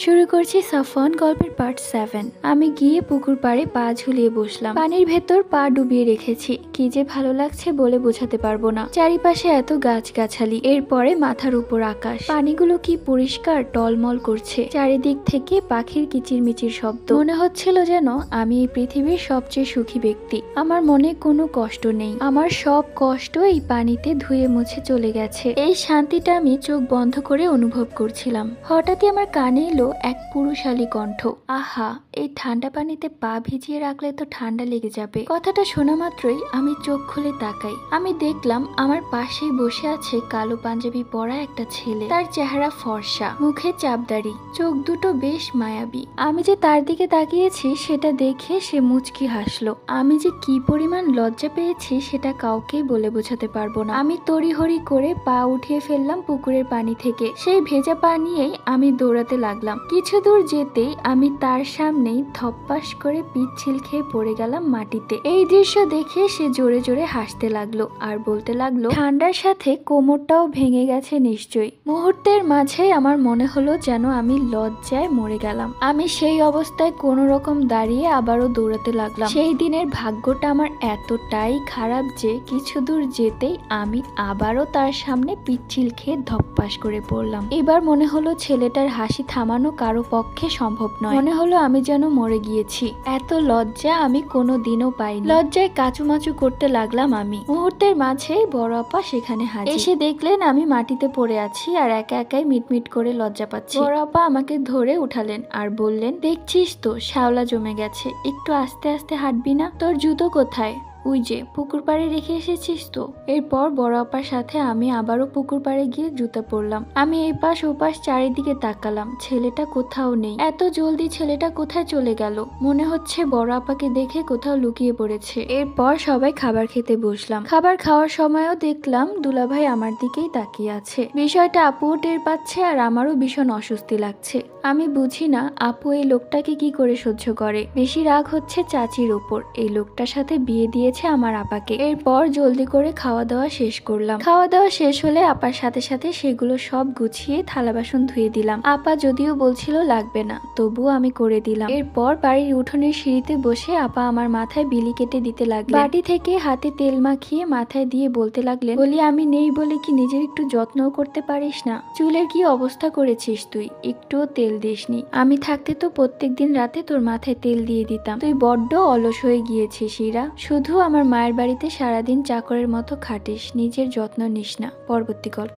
শুরু করছি সাফওয়ান গল্পের পার্ট 7। আমি গিয়ে পুকুর পাড়ে পা ঝুলিয়ে বসলাম। পানির ভেতর পা ডুবিয়ে রেখেছি। কি যে ভালো লাগছে বলে বোঝাতে পারবো না। চারিপাশে এত গাছগাছালি, এরপরে মাথার উপর আকাশ। পানিগুলো কি পরিষ্কার টলমল করছে। চারিদিক থেকে পাখির কিচিরমিচির শব্দ। মনে হচ্ছিল যেন আমি এই পৃথিবীর সবচেয়ে সুখী ব্যক্তি। আমার মনে কোনো কষ্ট নেই। আমার সব কষ্ট এই পানিতে ধুয়ে মুছে চলে গেছে। এই শান্তিটা আমি চোখ বন্ধ করে অনুভব করছিলাম। হঠাৎই আমার কানে এলো এক পুরুষালী কণ্ঠ। আহা, এই ঠান্ডা পানিতে পা ভিজিয়ে রাখলে তো ঠান্ডা লেগে যাবে। কথাটা শোনা মাত্রই আমি চোখ খুলে তাকাই। আমি দেখলাম আমার পাশেই বসে আছে কালো পাঞ্জাবি পরা একটা ছেলে। তার চেহারা ফর্সা, মুখে চাপদাড়ি, চোখ দুটো বেশ মায়াবী। আমি যে তার দিকে তাকিয়েছি সেটা দেখে সে মুচকি হাসলো। আমি যে কি পরিমাণ লজ্জা পেয়েছি সেটা কাউকেই বলে বোঝাতে পারবো না। আমি তড়িহড়ি করে পা উঠিয়ে ফেললাম পুকুরের পানি থেকে। সেই ভেজা পা নিয়েই আমি দৌড়াতে লাগলাম। কিছু দূর যেতেই আমি তার সামনেই ধপ্পাস করে পিচ্ছিল খেয়ে পড়ে গেলাম মাটিতে। এই দৃশ্য দেখে সে জোরে জোরে হাসতে লাগলো আর বলতে লাগলো, ঠান্ডার সাথে কোমরটাও ভেঙে গেছে নিশ্চয়ই। মুহূর্তের মাঝেই আমার মনে হলো যেন আমি লজ্জায় মরে গেলাম। আমি সেই অবস্থায় কোনো রকম দাঁড়িয়ে আবারও দৌড়াতে লাগলাম। সেই দিনের ভাগ্যটা আমার এতটাই খারাপ যে কিছু দূর যেতেই আমি আবারও তার সামনে পিচ্ছিল খেয়ে ধপ্পাস করে পড়লাম। এবার মনে হলো ছেলেটার হাসি থামানো কারো পক্ষে সম্ভব নয়। মনে হলো আমি যেন মরে গিয়েছি। এত লজ্জা আমি কোনো দিনও পাইনি। লজ্জায় কাচুমাচু করতে লাগলাম আমি। মুহূর্তের মাঝে বড় আপা সেখানে হাজির। এসে দেখলেন আমি মাটিতে পড়ে আছি আর একা একাই মিটমিট করে লজ্জা পাচ্ছি। বড় আপা আমাকে ধরে উঠালেন আর বললেন, দেখছিস তো শ্যাওলা জমে গেছে, একটু আস্তে আস্তে হাঁটবি না? তোর জুতো কোথায়? ওই যে পুকুর পাড়ে রেখে এসেছিস তো। এরপর বড় আপার সাথে আমি আবারও পুকুর পাড়ে গিয়ে জুতা পরলাম। আমি এই পাশ ওপাশ চারিদিকে তাকালাম, ছেলেটা কোথাও নেই। এত জলদি ছেলেটা কোথায় চলে গেল? মনে হচ্ছে বড় আপাকে দেখে কোথাও লুকিয়ে পড়েছে। এরপর সবাই খাবার খেতে বসলাম। খাবার খাওয়ার সময়ও দেখলাম দুলাভাই আমার দিকেই তাকিয়ে আছে। বিষয়টা আপুও টের পাচ্ছে আর আমারও ভীষণ অস্বস্তি লাগছে। আমি বুঝি না আপু এই লোকটাকে কি করে সহ্য করে। বেশি রাগ হচ্ছে চাচির উপর। এই লোকটার সাথে বিয়ে দিয়েছে আমার আপাকে। এরপর জলদি করে খাওয়া দাওয়া শেষ করলাম। খাওয়া দাওয়া শেষ হলে আপার সাথে সাথে সেগুলো সব গুছিয়ে থালা বাসন ধুয়ে দিলাম। আপা যদিও বলছিল লাগবে না, তবুও আমি করে দিলাম। এরপর বাড়ির উঠোনের সিঁড়িতে বসে আপা আমার মাথায় বিলি কেটে দিতে লাগলেন। বাটি থেকে হাতে তেল মাখিয়ে মাথায় দিয়ে বলতে লাগলেন, বলি আমি নেই বলে কি নিজের একটু যত্নও করতে পারিস না? চুলের কি অবস্থা করেছিস তুই, একটুও তেল দিসনি। আমি থাকতে তো প্রত্যেকদিন রাতে তোর মাথায় তেল দিয়ে দিতাম। তুই বড্ড অলস হয়ে গিয়েছিস ইরা। শুধু আমার মায়ের বাড়িতে সারাদিন চাকরের মতো খাটিস, নিজের যত্ন নিস না। পরবর্তী গল্প।